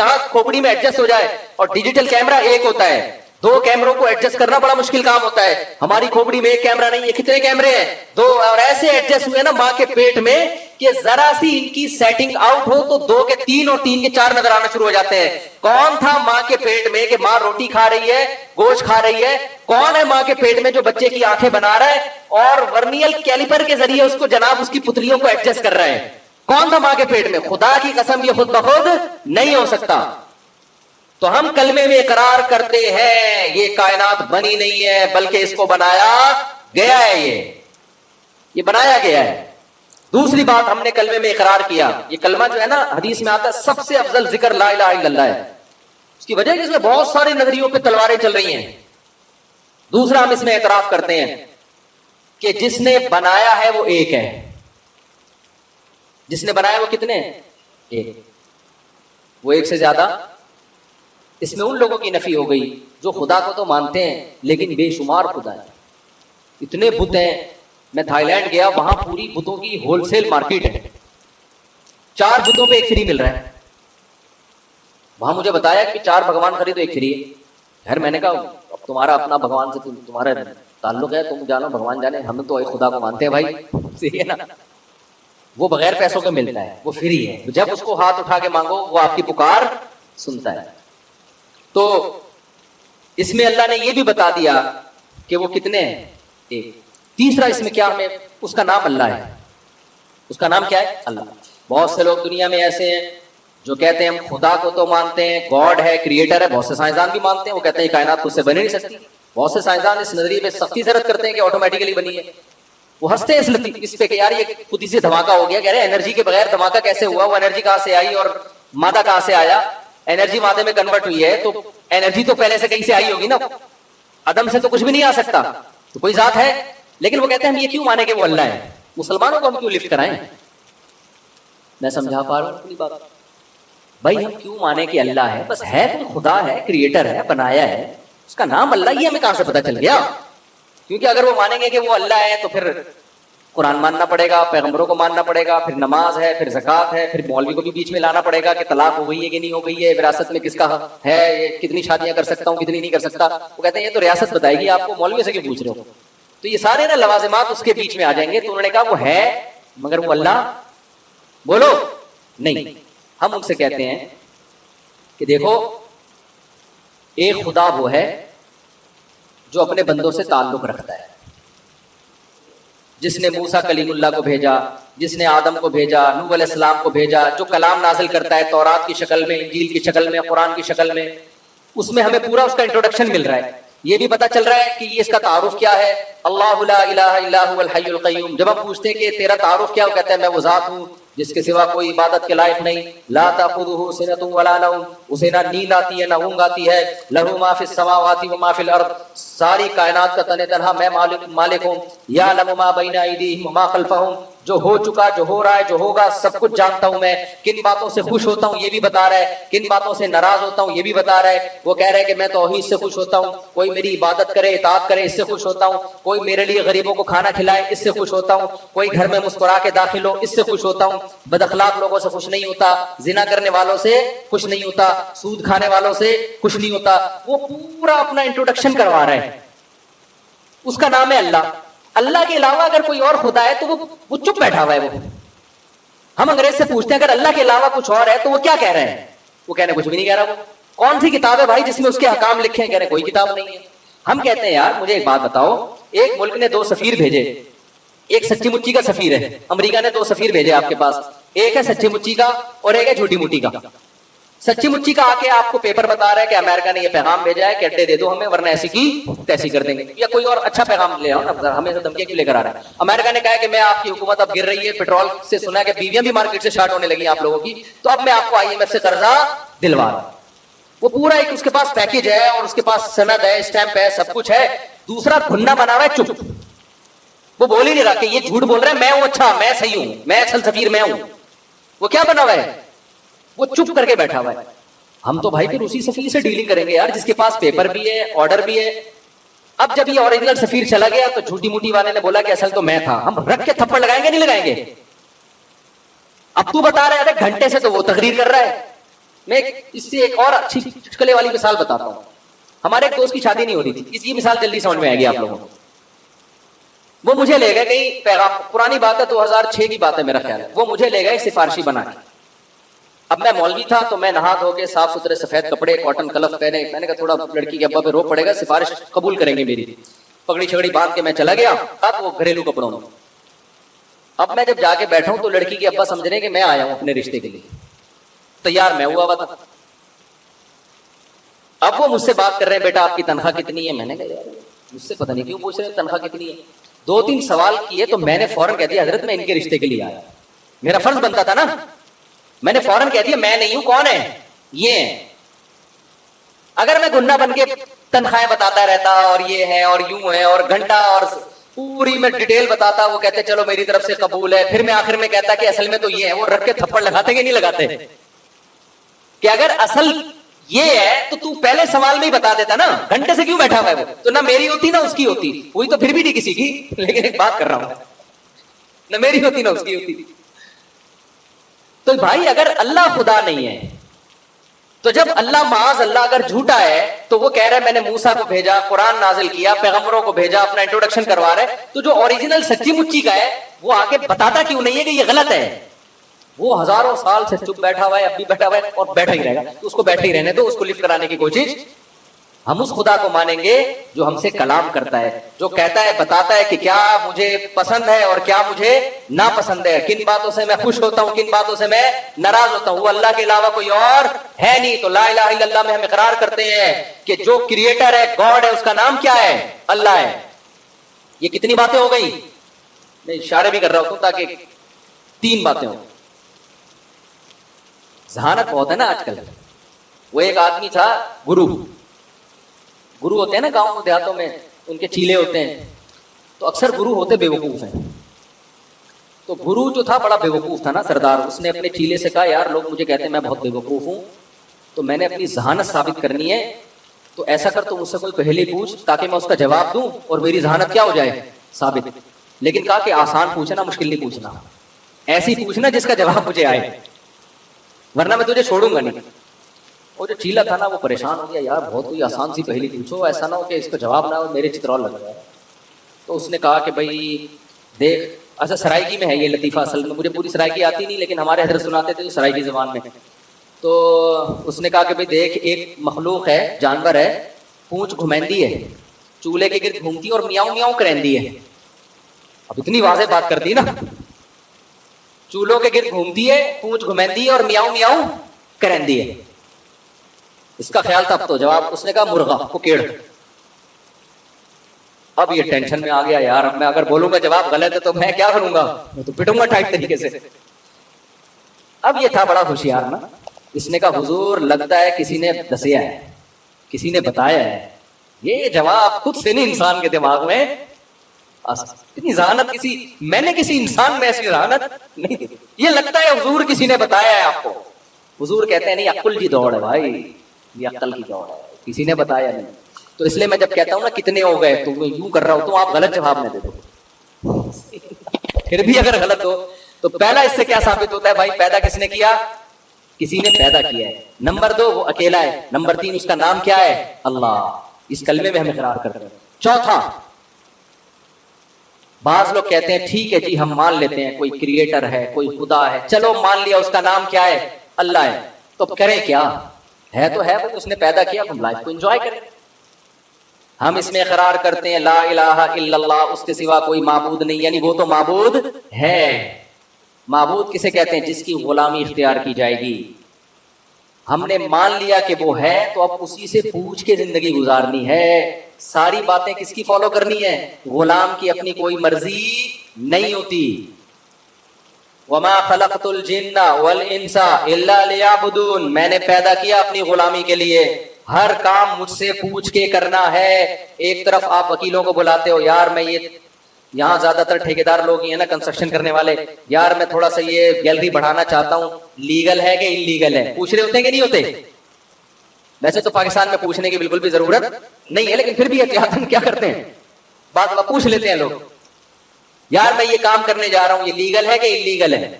آنکھ کھوپڑی میں ایڈجسٹ ہو جائے اور ڈیجیٹل کیمرہ ایک ہوتا ہے, 2 کیمروں کو ایڈجسٹ کرنا بڑا مشکل کام ہوتا ہے. ہماری کھوپڑی میں ایک کیمرہ نہیں ہے, کتنے کیمرے ہیں؟ 2. اور ایسے ایڈجسٹ ہوئے نا ماں کے پیٹ میں کہ ذرا سی ان کی سیٹنگ آؤٹ ہو تو 2 کے 3 اور 3 کے 4 نظر آنا شروع ہو جاتے ہیں. کون تھا ماں کے پیٹ میں کہ ماں روٹی کھا رہی ہے, گوشت کھا رہی ہے؟ کون ہے ماں کے پیٹ میں جو بچے کی آنکھیں بنا رہا ہے اور ورنیل کیلیپر کے ذریعے اس کو جناب اس کی پتلیوں کو ایڈجسٹ کر رہے ہیں؟ کون تھا ماں کے پیٹ میں؟ خدا کی قسم یہ خود بخود نہیں ہو سکتا. تو ہم کلمے میں اقرار کرتے ہیں یہ کائنات بنی نہیں ہے بلکہ اس کو بنایا گیا ہے, یہ بنایا گیا ہے. دوسری بات ہم نے کلمے میں اقرار کیا, یہ کلمہ جو ہے نا حدیث میں آتا ہے سب سے افضل ذکر لا الہ الا اللہ ہے. اس کی وجہ ہے کہ اس میں بہت سارے نظریوں پہ تلواریں چل رہی ہیں. دوسرا ہم اس میں اعتراف کرتے ہیں کہ جس نے بنایا ہے وہ ایک ہے. جس نے بنایا وہ کتنے ہیں؟ ایک. وہ ایک سے زیادہ. اس میں ان لوگوں کی نفی ہو گئی جو خدا کو تو مانتے ہیں لیکن بے شمار خدا ہے, اتنے بت ہیں. میں تھائی لینڈ گیا, وہاں پوری بتوں کی ہول سیل مارکیٹ ہے, 4 بتوں پہ ایک فری مل رہا ہے. وہاں مجھے بتایا کہ 4 بھگوان خریدو ایک فری ہے. خیر میں نے کہا اب تمہارا اپنا بھگوان سے تمہارا تعلق ہے, تم جانو بھگوان جانے, ہم تو خدا کو مانتے ہیں بھائی, ٹھیک ہے نا. وہ بغیر پیسوں کے ملتا ہے, وہ فری ہے, جب اس کو ہاتھ اٹھا کے مانگو وہ آپ کی پکار سنتا ہے. تو اس میں اللہ نے یہ بھی بتا دیا کہ وہ کتنے ہیں؟ ایک. تیسرا اس میں کیا ہمیں, اس کا نام اللہ ہے. اس کا نام کیا ہے؟ اللہ. بہت سے لوگ دنیا میں ایسے ہیں جو کہتے ہیں ہم خدا کو تو مانتے ہیں, گاڈ ہے, کریٹر ہے. بہت سے سائنسدان بھی مانتے ہیں, وہ کہتے ہیں کائنات خود سے بن نہیں سکتی. بہت سے سائنسدان اس نظریے پہ سختی سے رد کرتے ہیں کہ آٹومیٹیکلی بنی ہے. وہ ہنستے ہیں اس پہ کہ یار یہ خود ہی سے دھماکہ ہو گیا. کہہ رہے ہیں انرجی کے بغیر دھماکہ کیسے ہوا؟ وہ انرجی کہاں سے آئی اور مادہ کہاں سے آیا؟ انرجی مادے میں کنورٹ ہوئی ہے تو انرجی تو پہلے سے کہیں سے آئی ہوگی نا, عدم سے تو کچھ بھی نہیں آ سکتا, تو کوئی ذات ہے. لیکن وہ کہتے ہیں ہم یہ کیوں مانے کہ وہ اللہ ہے؟ مسلمانوں کو ہم کیوں لفٹ کرائیں؟ میں سمجھا پا رہا ہوں اپنی بات بھائی, ہم کیوں مانے کہ اللہ ہے؟ بس ہے تو خدا ہے, کریٹر ہے, بنایا ہے, اس کا نام اللہ, یہ ہمیں کہاں سے پتا چل گیا؟ کیونکہ اگر وہ مانیں گے کہ وہ اللہ ہے تو پھر قرآن ماننا پڑے گا, پیغمبروں کو ماننا پڑے گا, پھر نماز ہے, پھر زکوٰۃ ہے, پھر مولوی کو بھی بیچ میں لانا پڑے گا کہ طلاق ہو گئی ہے کہ نہیں ہو گئی ہے, وراثت میں کس کا ہے, کتنی شادیاں کر سکتا ہوں, کتنی نہیں کر سکتا. وہ کہتے ہیں یہ تو ریاست بتائے گی آپ کو, مولوی سے کیوں پوچھ رہے ہو؟ تو یہ سارے نا لوازمات اس کے بیچ میں آ جائیں گے. تو انہوں نے کہا وہ ہے مگر وہ اللہ بولو نہیں. ہم ان سے کہتے ہیں کہ دیکھو ایک خدا وہ ہے جو اپنے بندوں سے تعلق رکھتا ہے, جس نے موسیٰ کلیم اللہ کو بھیجا, جس نے آدم کو بھیجا, نوح علیہ السلام کو بھیجا, جو کلام نازل کرتا ہے تورات کی شکل میں, انجیل کی شکل میں, قرآن کی شکل میں. اس میں ہمیں پورا اس کا انٹروڈکشن مل رہا ہے. یہ بھی پتا چل رہا ہے کہ یہ اس کا تعارف کیا ہے, اللہ لا الہ الا هو الحی القیوم. جب ہم پوچھتے ہیں کہ تیرا تعارف کیا, وہ کہتا ہے میں وہ ذات ہوں جس کے سوا کوئی عبادت کے لائق نہیں, لا تأخذہ سنۃ ولا نوم, اسے نہ نیند آتی ہے نہ اونگ آتی ہے, لہ ما فی السماوات و ما فی الارض, ساری کائنات کا تن تنہا میں مالک ہوں, یعلم ما بین ایدیہم و ما خلفہم, جو ہو چکا, جو ہو رہا ہے, جو ہوگا, سب کچھ جانتا ہوں میں. کن باتوں سے خوش ہوتا ہوں یہ بھی بتا رہا ہے, کن باتوں سے ناراض ہوتا ہوں یہ بھی بتا رہا ہے. وہ کہہ رہا ہے کہ میں توحید سے خوش ہوتا ہوں, کوئی میری عبادت کرے, اطاعت کرے, اس سے خوش ہوتا ہوں, کوئی میرے لیے غریبوں کو کھانا کھلائے, اس سے خوش ہوتا ہوں, کوئی گھر میں مسکرا کے داخل ہو, اس سے خوش ہوتا ہوں, بد اخلاق لوگوں سے خوش نہیں ہوتا, زنا کرنے والوں سے خوش نہیں ہوتا, سود کھانے والوں سے خوش نہیں ہوتا. وہ پورا اپنا انٹروڈکشن کروا رہا ہے. اس کا نام ہے اللہ. اللہ کے علاوہ اگر کوئی اور خدا ہے تو وہ چپ بیٹھا ہوا ہے. وہ ہم انگریز سے پوچھتے ہیں اگر اللہ کے علاوہ کچھ اور ہے تو وہ کیا کہہ رہے ہیں؟ وہ کہنے کچھ بھی نہیں کہہ رہا. وہ کون سی کتاب ہے بھائی جس میں اس کے احکام لکھے ہیں؟ کہہ رہے کوئی کتاب نہیں ہے. ہم کہتے ہیں یار مجھے ایک بات بتاؤ, ایک ملک نے 2 سفیر بھیجے, ایک سچی مچی کا سفیر ہے, امریکہ نے 2 سفیر بھیجے آپ کے پاس, ایک ہے سچی مچی کا اور ایک ہے جھوٹی موٹی کا. سچی مچی کا آ کے آپ کو پیپر بتا رہا ہے کہ امریکہ نے یہ پیغام بھیجا ہے کہ اڈے دے دو ہمیں ورنہ ایسی کی تیسی کر دیں گے, یا کوئی اور اچھا پیغام لے آؤ نا, ہمیں دھمکیاں کیوں لے کر آ رہا ہے؟ امریکہ نے کہا ہے کہ میں آپ کی حکومت اب گر رہی ہے, پیٹرول سے سنا ہے کہ بیویاں بھی مارکیٹ سے شارٹ ہونے لگی آپ لوگوں کی, تو اب میں آپ کو IMF سے قرضہ دلوا رہا ہوں. وہ پورا ایک اس کے پاس پیکج ہے اور اس کے پاس سند ہے, اسٹیمپ ہے, سب کچھ ہے. دوسرا گھننا بنا ہوا ہے چپ, وہ بول ہی نہیں رہا کہ یہ جھوٹ بول رہا ہے, میں ہوں اچھا, میں صحیح ہوں, میں اصل سفیر میں ہوں. وہ کیا بنا ہوا ہے؟ وہ چپ کر کے بیٹھا ہوا ہے. ہم تو بھائی پھر اسی سفیر سے ڈیلنگ کریں گے یار جس کے پاس پیپر بھی ہے, آرڈر بھی ہے. اب جب یہ اوریجنل سفیر چلا گیا تو جھوٹی موٹی والے نے بولا کہ اصل تو میں تھا. ہم رکھ کے تھپڑ لگائیں گے نہیں لگائیں گے؟ اب تو بتا رہا ہے گھنٹے سے تو وہ تقریر کر رہا ہے, میں اس سے ایک اور اچھی چٹکلے والی مثال بتاتا ہوں. ہمارے ایک دوست کی شادی نہیں ہو رہی تھی, یہ مثال جلدی سمجھ میں آئے گی آپ لوگوں کو. وہ مجھے لے گئے کہیں پیغام, پرانی بات ہے 2006 کی بات ہے میرا خیال ہے, وہ مجھے لے گئے سفارشی بنا کے. اب میں مولوی تھا تو میں نہا دھو کے صاف ستھرے سفید کپڑے کاٹن کلف پہنے, میں نے کہا تھوڑا لڑکی کے ابا پہ رو پڑے گا, سفارش قبول کریں گے میری. پگڑی چھگڑی باندھ کے میں چلا گیا, اب وہ گھریلو کپڑوں میں. اب میں جب جا کے بیٹھا ہوں تو لڑکی کے ابا سمجھ رہے ہیں کہ میں آیا ہوں اپنے رشتے کے لیے, تیار میں ہوا تھا. اب وہ مجھ سے بات کر رہے ہیں, بیٹا آپ کی تنخواہ کتنی ہے؟ میں نے کہا یار مجھ سے پتہ نہیں کیوں پوچھ رہے ہیں تنخواہ کتنی ہے. 2-3 سوال کیے تو میں نے فوراً کہہ دیا حضرت میں ان کے رشتے کے لیے آیا, میرا فرض بنتا تھا نا. میں نے فوراً کہہ دیا میں نہیں ہوں, کون ہے یہ ہیں. اگر میں گنڈا بن کے تنخواہیں بتاتا رہتا اور یہ ہے اور یوں ہے اور گھنٹہ اور پوری میں ڈیٹیل بتاتا, وہ کہتے چلو میری طرف سے قبول ہے, پھر میں آخر میں کہتا کہ اصل میں تو یہ ہے, وہ رکھ کے تھپڑ لگاتے کہ نہیں لگاتے کہ اگر اصل یہ ہے تو پہلے سوال میں ہی بتا دیتا نا, گھنٹے سے کیوں بیٹھا ہوا ہے وہ, تو نہ میری ہوتی نہ اس کی ہوتی, وہی تو پھر بھی نہیں کسی کی, لیکن ایک بات کر رہا ہوں نہ میری ہوتی نہ اس کی ہوتی. تو بھائی اگر اللہ خدا نہیں ہے تو جب اللہ معاذ اللہ اگر جھوٹا ہے تو وہ کہہ رہا ہے میں نے موسیٰ کو بھیجا, قرآن نازل کیا, پیغمبروں کو بھیجا, اپنا انٹروڈکشن کروا رہا ہے, تو جو اوریجنل سچی مچی کا ہے وہ آگے بتاتا کیوں نہیں ہے کہ یہ غلط ہے؟ وہ ہزاروں سال سے چپ بیٹھا ہوا ہے, اب بھی بیٹھا ہوا ہے اور بیٹھا ہی رہے گا, تو اس کو بیٹھے ہی رہنے دو, اس کو لفٹ کرانے کی کوشش. ہم اس خدا کو مانیں گے جو ہم سے کلام کرتا ہے, جو کہتا ہے بتاتا ہے کہ کیا مجھے پسند ہے اور کیا مجھے ناپسند ہے, کن باتوں سے میں خوش ہوتا ہوں, کن باتوں سے میں ناراض ہوتا ہوں. وہ اللہ کے علاوہ کوئی اور ہے نہیں. تو لا الہ الا اللہ میں ہم اقرار کرتے ہیں کہ جو کریٹر ہے, گاڈ ہے, اس کا نام کیا ہے؟ اللہ ہے. یہ کتنی باتیں ہو گئی؟ میں اشارے بھی کر رہا ہوں تاکہ 3 باتیں ہوں. ذہانت بہت ہے نا آج کل. وہ ایک آدمی تھا گرو ہوتے ہیں نا گاؤں دیہاتوں میں, ان کے چیلے ہوتے ہیں, تو اکثر گرو ہوتے بے وقوف ہیں. تو گرو جو تھا بڑا بے وقوف تھا نا سردار, اس نے اپنے چیلے سے کہا یار لوگ مجھے کہتے ہیں میں بہت بے وقوف ہوں, تو میں نے اپنی ذہانت ثابت کرنی ہے, تو ایسا کر تو مجھ سے کوئی پہلی پوچھ تاکہ میں اس کا جواب دوں اور میری ذہانت کیا ہو جائے؟ ثابت. لیکن کہا کہ آسان پوچھنا, مشکل نہیں پوچھنا, ایسی پوچھنا جس کا جواب مجھے آئے, ورنہ میں تجھے چھوڑوں گا نہیں. وہ جو چیلا تھا نا وہ پریشان ہو گیا, یار بہت کوئی آسان سی پہلی پوچھو, ایسا نہ ہو کہ اس کا جواب نہ ہو میرے چترول لگ جائے. تو اس نے کہا کہ بھائی دیکھ, اچھا سرائکی میں ہے یہ لطیفہ, اصل میں مجھے پوری سرائکی آتی نہیں لیکن ہمارے حضرت سناتے تھے جو سرائکی زبان میں. تو اس نے کہا کہ بھائی دیکھ ایک مخلوق ہے, جانور ہے, پونچھ گھمیندی ہے, چولہے کے گرد گھومتی اور میاؤں میاؤں کرندی ہے. اب اتنی واضح بات کر دی نا, چولہوں کے گرد گھومتی ہے, پونچھ گھمیندی ہے اور میاؤں میاؤں کرندی ہے. اس کا خیال تھا. اب تو جواب اس نے کہا مرغا کوکیڑ. اب یہ ٹینشن میں آ گیا, یار اب میں اگر بولوں گا جواب غلط ہے تو میں کیا کروں گا, میں تو پٹوں گا ٹائٹ طریقے سے. اب یہ تھا بڑا ہوشیار نا, اس نے کہا حضور لگتا ہے کسی نے دسیا ہے, کسی نے بتایا ہے, یہ جواب خود سے نہیں انسان کے دماغ میں اتنی ذہانت میں نے کسی انسان میں ایسی ذہانت نہیں دی. یہ لگتا ہے حضور کسی نے بتایا ہے آپ کو. حضور کہتے ہیں نہیں, عقل کی دوڑ ہے بھائی, یہ عقل کی دوڑ ہے, کسی نے بتایا نہیں. تو اس لیے میں جب کہتا ہوں نا کتنے ہو گئے تو میں یوں کر رہا ہوں تو آپ غلط جواب نہ دے دو. پھر بھی اگر غلط ہو تو پہلا اس سے کیا ثابت ہوتا ہے بھائی, پیدا کس نے کیا؟ کسی نے پیدا کیا ہے. نمبر 2 وہ اکیلا ہے. نمبر 3 اس کا نام کیا ہے؟ اللہ. اس کلمے میں ہم اقرار کرتے ہیں. چوتھا, بعض لوگ کہتے ہیں ٹھیک ہے جی ہم مان لیتے ہیں کوئی کریٹر ہے, کوئی خدا ہے, چلو مان لیا, اس کا نام کیا ہے؟ اللہ ہے. تو کریں کیا؟ ہے تو ہے بھائی, اس نے پیدا کیا, ہم لائف کو انجوائے کریں. ہم اس میں اقرار کرتے ہیں لا الہ الا اللہ, اس کے سوا کوئی معبود نہیں, یعنی وہ تو معبود ہے. معبود کسے کہتے ہیں؟ جس کی غلامی اختیار کی جائے گی. ہم نے مان لیا کہ وہ ہے تو اب اسی سے پوچھ کے زندگی گزارنی ہے. ساری باتیں کس کی فالو کرنی ہے؟ غلام کی اپنی کوئی مرضی نہیں ہوتی. وما خلقت الجن والانس الا ليعبدون, میں نے پیدا کیا اپنی غلامی کے لیے, ہر کام مجھ سے پوچھ کے کرنا ہے. ایک طرف آپ وکیلوں کو بلاتے ہو, یار میں یہ یہاں زیادہ تر ٹھیکیدار لوگ ہی ہیں نا کنسٹرکشن کرنے والے, یار میں تھوڑا سا یہ گیلری بڑھانا چاہتا ہوں, لیگل ہے کہ ان لیگل ہے؟ پوچھ رہے ہوتے ہیں کہ نہیں ہوتے؟ ویسے تو پاکستان میں پوچھنے کی بالکل بھی ضرورت نہیں ہے, لیکن پھر بھی احتیاطاً کیا کرتے ہیں, بات بات پوچھ لیتے ہیں لوگ, یار میں یہ کام کرنے جا رہا ہوں, یہ لیگل ہے کہ ان لیگل ہے؟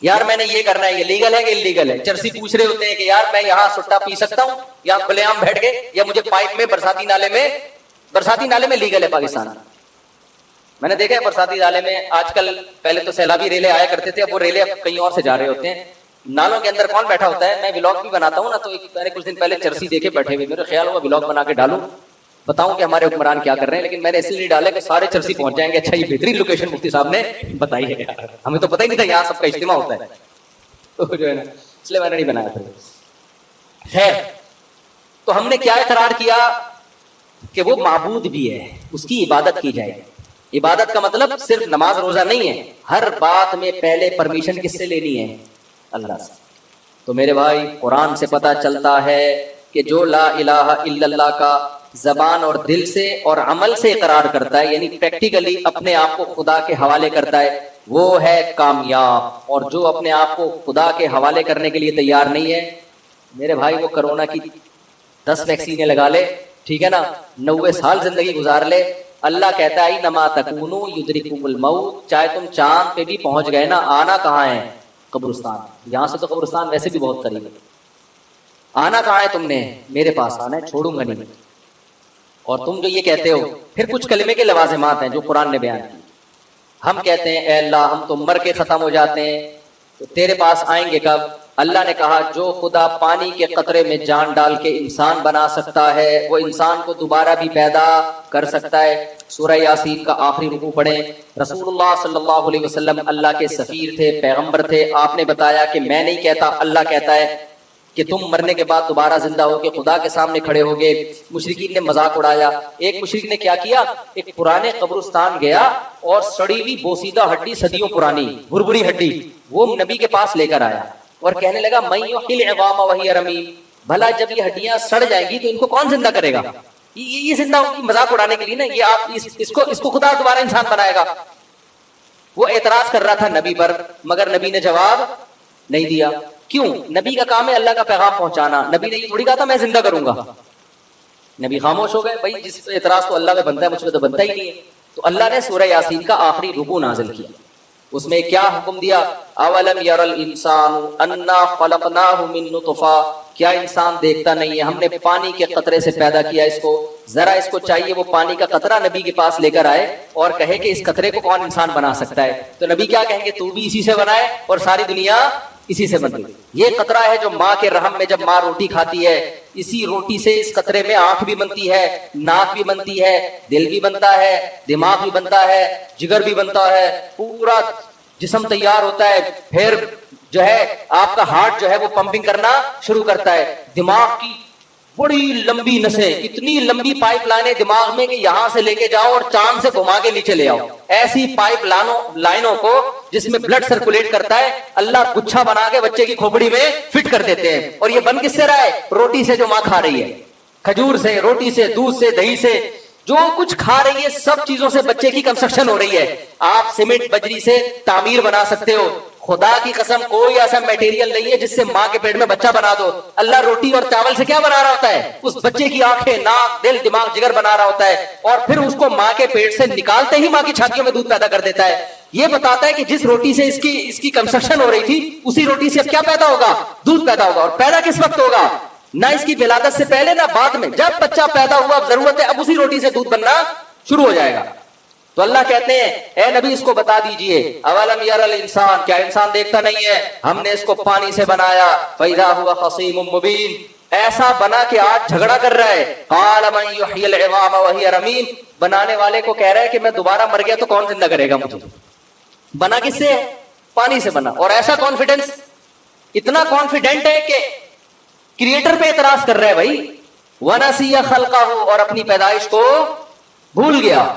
یار میں نے یہ کرنا ہے, یہ لیگل ہے کہ انلیگل ہے. چرسی پوچھ رہے ہوتے ہیں کہ یار میں یہاں سٹا پی سکتا ہوں یا کھلے عام بیٹھ کے, یا مجھے پائپ میں برساتی نالے میں لیگل ہے پاکستان. میں نے دیکھا ہے برساتی نالے میں آج کل, پہلے تو سیلابی ریلے آیا کرتے تھے, اب وہ ریلے کہیں اور سے جا رہے ہوتے ہیں. نالوں کے اندر کون بیٹھا ہوتا ہے؟ میں ولاگ بھی بناتا ہوں نا, تو میں نے کچھ دن پہلے چرسی دیکھے بیٹھے ہوئے, میرا خیال ہوا ولاگ بنا کے ڈالوں, بتاؤں کہ ہمارے حکمران کیا کر رہے ہیں, لیکن میں نے اس لیے ڈالے کہ سارے چرسی پہنچ جائیں گے. اچھا یہ بہترین لوکیشن مفتی صاحب نے بتائی ہے, ہمیں تو پتہ ہی نہیں تھا یہاں سب کا اجتماع ہوتا ہے, تو جو ہے نا اس لیے میں نے نہیں بنایا پھر. خیر, تو ہم نے کیا اقرار کیا کہ وہ معبود بھی ہے, اس کی عبادت کی جائے. عبادت کا مطلب صرف نماز روزہ نہیں ہے, ہر بات میں پہلے پرمیشن کس سے لینی ہے؟ اللہ سے. تو میرے بھائی قرآن سے پتہ چلتا ہے کہ جو لا الہ الا اللہ کا زبان اور دل سے اور عمل سے اقرار کرتا ہے, یعنی پریکٹیکلی اپنے آپ کو خدا کے حوالے کرتا ہے, وہ ہے کامیاب. اور جو اپنے آپ کو خدا کے حوالے کرنے کے لیے تیار نہیں ہے, میرے بھائی وہ کرونا کی 10 ویکسینیں لگا لے, ٹھیک ہے نا, 90 سال زندگی گزار لے, اللہ کہتا ہے انما تکونوا یدرککم الموت, چاہے تم چاند پہ بھی پہنچ گئے نا, آنا کہاں ہے؟ قبرستان. یہاں سے تو قبرستان ویسے بھی بہت قریب ہے. آنا کہاں ہے تم نے؟ میرے پاس آنا ہے, چھوڑوں گا نہیں. اور تم جو یہ کہتے ہو, پھر کچھ کلمے کے لوازمات ہیں جو قرآن نے بیان کی. ہم کہتے ہیں اے اللہ ہم تو مر کے ختم ہو جاتے ہیں, تو تیرے پاس آئیں گے کب؟ اللہ نے کہا جو خدا پانی کے قطرے میں جان ڈال کے انسان بنا سکتا ہے, وہ انسان کو دوبارہ بھی پیدا کر سکتا ہے. سورہ یاسین کا آخری رکوع پڑھیں. رسول اللہ صلی اللہ علیہ وسلم اللہ کے سفیر تھے, پیغمبر تھے. آپ نے بتایا کہ میں نہیں کہتا, اللہ کہتا ہے کہ تم مرنے کے بعد دوبارہ زندہ ہو کے خدا کے سامنے کھڑے ہوگے. مشرکین نے مذاق اڑایا. ایک مشرک نے کیا کیا, ایک پرانے قبرستان گیا اور سڑی ہوئی بوسیدہ ہڈی, صدیوں پرانی بھربری ہڈی, وہ نبی کے پاس لے کر آیا اور کہنے لگا من یحیی العظام وہی رمیم, بھلا جب یہ ہڈیاں سڑ جائیں گی تو ان کو کون زندہ کرے گا؟ یہ زندہ مذاق اڑانے کے لیے نا, یہ آپ اس کو خدا دوبارہ انسان بنائے گا. وہ اعتراض کر رہا تھا نبی پر, مگر نبی نے جواب نہیں دیا. کیوں؟ نبی کا کام ہے اللہ کا پیغام پہنچانا. نبی نے یہ تھوڑی کہا تھا میں زندہ کروں گا. نبی خاموش ہو گئے. بھائی جس پہ اعتراض تو اللہ پہ بنتا ہے, مجھ پہ تو بنتا ہی نہیں ہے. تو اللہ نے سورہ یاسین کا آخری رکوع نازل کیا. اس میں کیا حکم دیا؟ اولم یر الانسان انا خلقناہ من نطفہ, کیا انسان دیکھتا نہیں ہے ہم نے پانی کے قطرے سے پیدا کیا اس کو. ذرا اس کو چاہیے وہ پانی کا قطرہ نبی کے پاس لے کر آئے اور کہے کہ اس قطرے کو کون انسان بنا سکتا ہے. تو نبی کیا کہیں گے؟ تو بھی اسی سے بنائے اور ساری دنیا اسی سے بنتی. یہ قطرہ ہے جو ماں کے رحم میں جب ماں روٹی کھاتی ہے, اسی روٹی سے اس قطرے میں آنکھ بھی بنتی ہے, ناک بھی بنتی ہے, دل بھی بنتا ہے, دماغ بھی بنتا ہے, جگر بھی بنتا ہے, پورا جسم تیار ہوتا ہے. پھر جو ہے آپ کا ہارٹ جو ہے وہ پمپنگ کرنا شروع کرتا ہے. دماغ کی بڑی لمبی نسیں, اتنی لمبی پائپ لائنیں دماغ میں کہ یہاں سے لے کے جاؤ اور چاند سے گھما کے نیچے لے آؤ. ایسی پائپ لائنوں کو جس میں بلڈ سرکولیٹ کرتا ہے, اللہ گچھا بنا کے بچے کی کھوپڑی میں فٹ کر دیتے ہیں. اور یہ بن کس سے رہا ہے؟ روٹی سے جو ماں کھا رہی ہے, کھجور سے, روٹی سے, دودھ سے, دہی سے, جو کچھ کھا رہی ہے سب چیزوں سے بچے کی کنسٹرکشن ہو رہی ہے. آپ سیمنٹ بجری سے تعمیر بنا سکتے ہو. خدا کی قسم کوئی ایسا میٹیریل نہیں ہے جس سے ماں کے پیٹ میں بچہ بنا دو. اللہ روٹی اور چاول سے کیا بنا رہا ہوتا ہے؟ اس بچے کی آنکھیں, ناک, دل, دماغ, جگر بنا رہا ہوتا ہے, اور پھر اس کو ماں کے پیٹ سے نکالتے ہی ماں کی چھاتیوں میں دودھ پیدا کر دیتا ہے. یہ بتاتا ہے کہ جس روٹی سے اس کی کنسٹرکشن ہو رہی تھی, اسی روٹی سے اب کیا پیدا ہوگا؟ دودھ پیدا ہوگا. اور پیدا کس وقت ہوگا؟ نہ اس کی ولادت سے پہلے نہ بعد میں. جب بچہ پیدا ہوا اب ضرورت ہے, اب اسی روٹی سے دودھ بننا شروع ہو جائے گا. تو اللہ کہتے ہیں اے نبی اس کو بتا دیجئے, اولم یر الانسان, کیا انسان دیکھتا نہیں ہے ہم نے اس کو پانی سے بنایا, فاذا هو خصیم مبین, ایسا بنا کہ آج جھگڑا کر رہا ہے. قال من یحیی العظام وهي رمیم, بنانے والے کو کہہ رہا ہے کہ میں دوبارہ مر گیا تو کون زندہ کرے گا مجھے. بنا کس سے؟ پانی سے بنا. اور ایسا کانفیڈنس, اتنا کانفیڈنٹ ہے کہ کریٹر پہ اعتراض کر رہا ہے بھائی. ونسی خلقہ, اور اپنی پیدائش کو بھول گیا.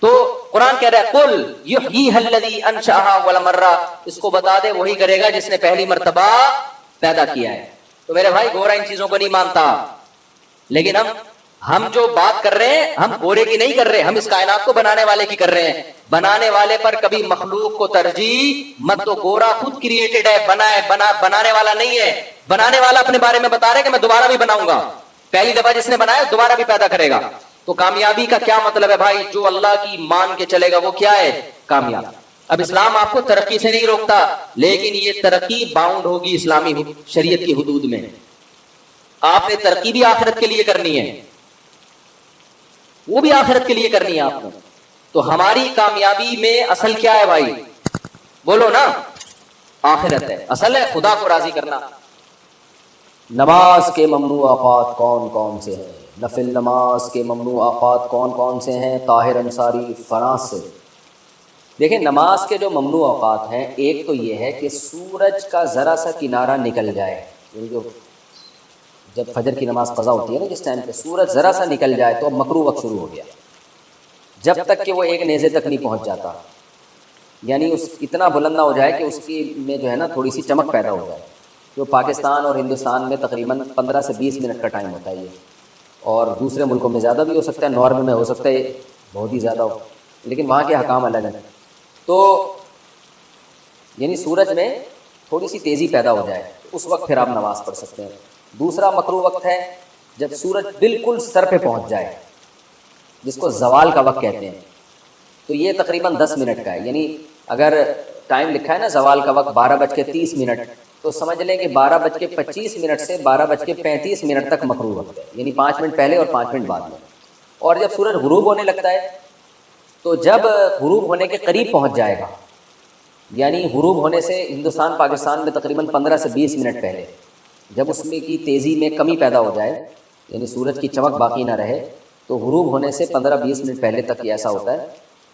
تو قرآن کہہ رہا ہے قل یحییھا الذی انشأھا اول مرہ, اس کو بتا دے وہی کرے گا جس نے پہلی مرتبہ پیدا کیا ہے. تو میرے بھائی گورا ان چیزوں کو نہیں مانتا, لیکن ہم جو بات کر رہے ہیں ہم گورے کی نہیں کر رہے, ہم اس کائنات کو بنانے والے کی کر رہے ہیں. بنانے والے پر کبھی مخلوق کو ترجیح مت دو. گورا خود کریٹڈ ہے, بنانے والا نہیں ہے. بنانے والا اپنے بارے میں بتا رہے کہ میں دوبارہ بھی بناؤں گا, پہلی دفعہ جس نے بنایا دوبارہ بھی پیدا کرے گا. تو کامیابی کا کیا مطلب ہے بھائی؟ جو اللہ کی مان کے چلے گا وہ کیا ہے؟ کامیاب. اب اسلام آپ کو ترقی سے نہیں روکتا، لیکن یہ ترقی باؤنڈ ہوگی اسلامی شریعت کی حدود میں. آپ نے ترقی بھی آخرت کے لیے کرنی ہے، وہ بھی آخرت کے لیے کرنی ہے آپ کو. تو ہماری کامیابی میں اصل کیا ہے بھائی؟ بولو نا، آخرت ہے. اصل ہے خدا کو راضی کرنا. نماز کے ممنوع اوقات کون کون سے ہیں؟ نفل نماز کے ممنوع اوقات کون کون سے ہیں؟ طاہر انصاری فرانس سے. دیکھیں نماز کے جو ممنوع اوقات ہیں، ایک تو یہ ہے کہ سورج کا ذرا سا کنارہ نکل جائے، یعنی جو جب فجر کی نماز قضا ہوتی ہے نا، جس ٹائم پہ سورج ذرا سا نکل جائے تو اب مکروہ وقت شروع ہو گیا، جب تک کہ وہ ایک نیزے تک نہیں پہنچ جاتا. یعنی اس اتنا بلند نہ ہو جائے کہ اس کی میں جو ہے نا تھوڑی سی چمک پیدا ہو جائے. جو پاکستان اور ہندوستان میں تقریباً 15 سے 20 منٹ کا ٹائم ہوتا ہے یہ، اور دوسرے ملکوں میں زیادہ بھی ہو سکتا ہے، نارمل میں ہو سکتا ہے بہت ہی زیادہ ہو، لیکن وہاں کے حکام الگ ہیں. تو یعنی سورج میں تھوڑی سی تیزی پیدا ہو جائے اس وقت پھر آپ نماز پڑھ سکتے ہیں. دوسرا مکروہ وقت ہے جب سورج بالکل سر پہ پہنچ جائے، جس کو زوال کا وقت کہتے ہیں. تو یہ تقریباً 10 منٹ کا ہے. یعنی اگر ٹائم لکھا ہے نا زوال کا وقت 12:30 تو سمجھ لیں کہ 12:25 سے 12:35 تک مکروہ وقت ہے، یعنی 5 منٹ پہلے اور 5 منٹ بعد میں. اور جب سورج غروب ہونے لگتا ہے تو جب غروب ہونے کے قریب پہنچ جائے گا، یعنی غروب ہونے سے ہندوستان پاکستان میں تقریباً 15 سے 20 منٹ پہلے، جب اس میں کی تیزی میں کمی پیدا ہو جائے، یعنی سورج کی چمک باقی نہ رہے، تو غروب ہونے سے 15-20 منٹ پہلے تک یہ ایسا ہوتا ہے،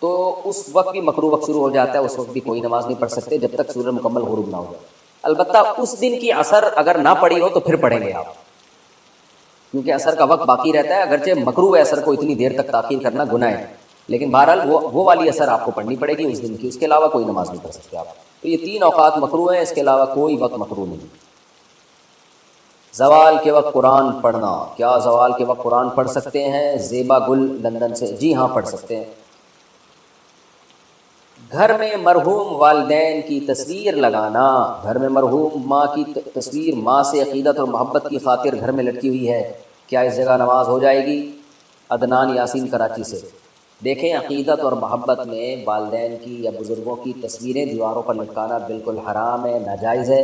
تو اس وقت بھی مکروہ وقت شروع ہو جاتا ہے. اس وقت بھی کوئی نماز نہیں پڑھ سکتے جب تک سورج مکمل غروب نہ ہو جائے. البتہ اس دن کی عصر اگر نہ پڑی ہو تو پھر پڑھیں گے آپ، کیونکہ عصر کا وقت باقی رہتا ہے. اگرچہ مکروہ ہے عصر کو اتنی دیر تک تاخیر کرنا گناہ ہے، لیکن بہرحال وہ والی عصر آپ کو پڑھنی پڑے گی اس دن کی، اس کے علاوہ کوئی نماز نہیں پڑھ سکتے آپ. تو یہ 3 اوقات مکروہ ہیں، اس کے علاوہ کوئی وقت مکروہ نہیں. زوال کے وقت قرآن پڑھنا، کیا زوال کے وقت قرآن پڑھ سکتے ہیں؟ زیبا گل لندن سے. جی ہاں پڑھ سکتے ہیں. گھر میں مرحوم والدین کی تصویر لگانا، گھر میں مرحوم ماں کی تصویر ماں سے عقیدت اور محبت کی خاطر گھر میں لٹکی ہوئی ہے، کیا اس جگہ نماز ہو جائے گی؟ عدنان یاسین کراچی سے. دیکھیں عقیدت اور محبت میں والدین کی یا بزرگوں کی تصویریں دیواروں پر لٹکانا بالکل حرام ہے، ناجائز ہے.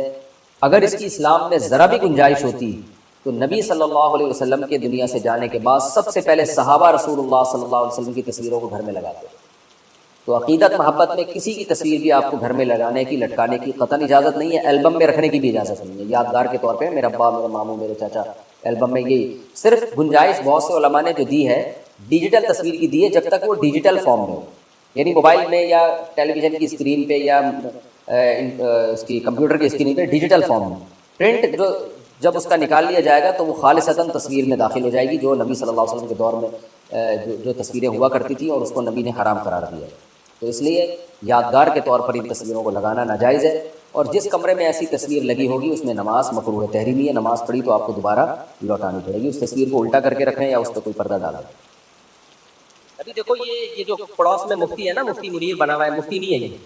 اگر اس کی اسلام میں ذرا بھی گنجائش ہوتی تو نبی صلی اللہ علیہ وسلم کے دنیا سے جانے کے بعد سب سے پہلے صحابہ رسول اللہ صلی اللہ علیہ وسلم کی تصویروں کو گھر میں لگاتے. تو عقیدت محبت میں کسی کی تصویر بھی آپ کو گھر میں لگانے کی لٹکانے کی قطعاً اجازت نہیں ہے. البم میں رکھنے کی بھی اجازت نہیں ہے، یادگار کے طور پہ میرا ابا، میرے ماموں، میرے چاچا البم میں. یہی صرف گنجائش بہت سے علماء نے جو دی ہے ڈیجیٹل تصویر کی دی ہے، جب تک وہ ڈیجیٹل فارم میں ہو، یعنی موبائل میں یا ٹیلی ویژن کی اسکرین پہ یا اس کی کمپیوٹر کی اسکرین پہ ڈیجیٹل فارم میں. پرنٹ جو جب اس کا نکال لیا جائے گا تو وہ خالصتاً تصویر میں داخل ہو جائے گی، جو نبی صلی اللہ علیہ وسلم کے دور میں جو تصویریں ہوا کرتی تھیں اور اس کو نبی نے حرام قرار دیا. تو اس لیے یادگار کے طور پر ان تصویروں کو لگانا ناجائز ہے. اور جس کمرے میں ایسی تصویر لگی ہوگی اس میں نماز مکروہ تحریمی ہے. نماز پڑھی تو آپ کو دوبارہ لوٹانی پڑے گی. اس تصویر کو الٹا کر کے رکھیں یا اس پہ کوئی پردہ ڈالیں. ابھی دیکھو یہ جو پڑوس میں مفتی ہے نا، مفتی منیر بنا ہوا ہے، مفتی نہیں ہے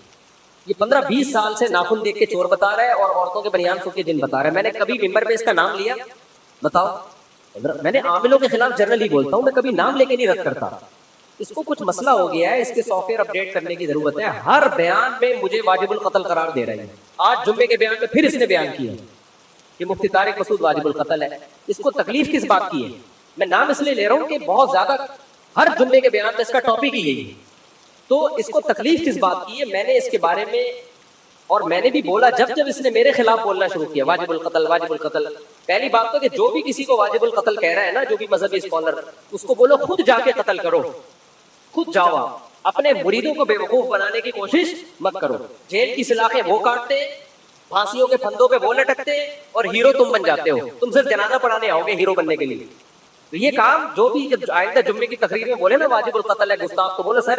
یہ 15-20 سال سے ناخن دیکھ کے چور بتا رہا ہے اور عورتوں کے بنیان سو کے دن بتا رہا ہے. میں نے کبھی ممبر پہ اس کا نام لیا؟ بتاؤ. میں نے عاملوں کے خلاف جنرلی بولتا ہوں، میں کبھی نام لے کے نہیں رد کرتا. اس کو کچھ مسئلہ ہو گیا ہے، اس کے سافٹ ویئر اپڈیٹ کرنے کی ضرورت ہے. ہر بیان میں مجھے واجب القتل قرار دے رہے ہیں. آج جمعے کے بیان میں پھر اس نے بیان کیا کہ مفتی طارق مسعود واجب القتل ہے. اس کو تکلیف کس بات کی ہے؟ میں نام اس لیے لے رہا ہوں کہ بہت زیادہ ہر جمعے کے بیان میں اس کا ٹاپک ہی یہی ہے. تو اس کو تکلیف کس بات کی ہے؟ میں نے اس کے بارے میں، اور میں نے بھی بولا جب اس نے میرے خلاف بولنا شروع کیا واجب القتل واجب القتل. پہلی بات تو کہ جو بھی کسی کو واجب القتل کہہ رہا ہے نا، جو بھی مذہبی اسکالر، اس کو بولو خود جا کے قتل کرو، خود جاؤ. آپ اپنے مریدوں کو بے وقوف بنانے کی کوشش مت کرو. جیل کی سلاخیں وہ کاٹتے، پھانسیوں کے پھندوں پہ وہ لٹکتے، اور ہیرو تم بن جاتے ہو. تم صرف جنازہ پڑھانے آؤ گے ہیرو بننے کے لیے. تو یہ کام جو بھی آئندہ جمعے کی تقریر میں بولے نا واجب القتل ہے گستاخ، تو بولو سر